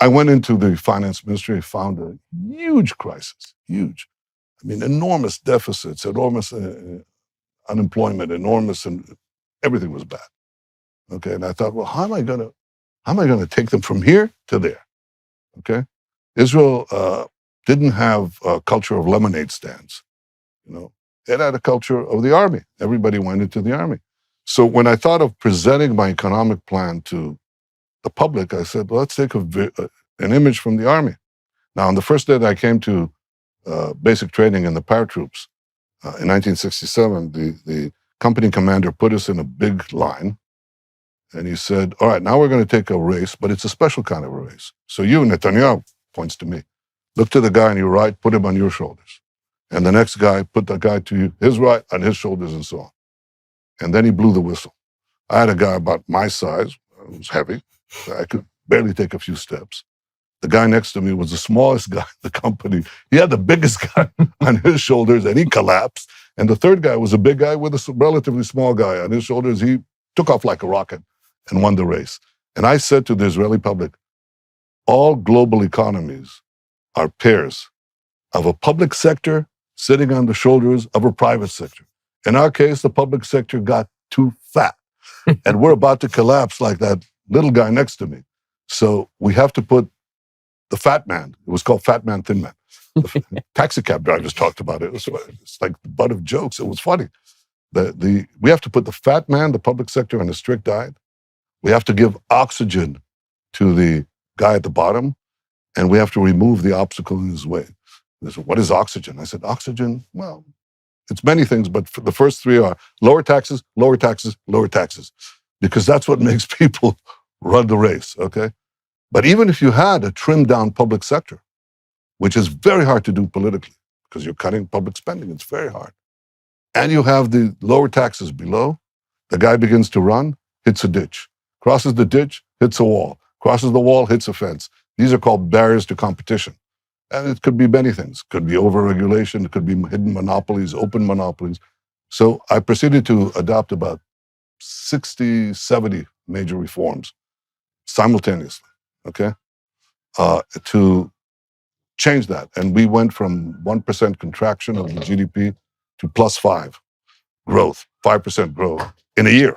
I went into the finance ministry, found a huge crisis, huge. I mean, enormous deficits, enormous unemployment, enormous, and everything was bad. Okay, and I thought, well, how am I gonna take them from here to there? Okay, Israel didn't have a culture of lemonade stands. You know, it had a culture of the army. Everybody went into the army. So when I thought of presenting my economic plan to the public, I said, well, let's take an image from the army. Now, on the first day that I came to basic training in the paratroops in 1967, the company commander put us in a big line, and he said, all right, now we're going to take a race, but it's a special kind of a race. So you, Netanyahu, points to me, look to the guy on your right, put him on your shoulders. And the next guy, put the guy to his right, on his shoulders, and so on. And then he blew the whistle. I had a guy about my size, who was heavy. I could barely take a few steps. The guy next to me was the smallest guy in the company. He had the biggest guy on his shoulders, and he collapsed. And the third guy was a big guy with a relatively small guy on his shoulders. He took off like a rocket and won the race. And I said to the Israeli public, all global economies are pairs of a public sector sitting on the shoulders of a private sector. In our case, the public sector got too fat, and we're about to collapse like that little guy next to me. So we have to put the fat man. It was called Fatman, Thinman. The taxi cab drivers talked about it. It's like the butt of jokes. It was funny. We have to put the fat man, the public sector, on a strict diet. We have to give oxygen to the guy at the bottom, and we have to remove the obstacle in his way. They said, what is oxygen? I said, oxygen, well, it's many things, but the first three are lower taxes, lower taxes, lower taxes, because that's what makes people run the race, okay? But even if you had a trimmed down public sector, which is very hard to do politically, because you're cutting public spending, it's very hard. And you have the lower taxes below, the guy begins to run, hits a ditch, crosses the ditch, hits a wall, crosses the wall, hits a fence. These are called barriers to competition. And it could be many things. It could be overregulation, it could be hidden monopolies, open monopolies. So I proceeded to adopt about 60, 70 major reforms simultaneously, okay, to change that. And we went from 1% contraction of the GDP to +5 growth, 5% growth in a year.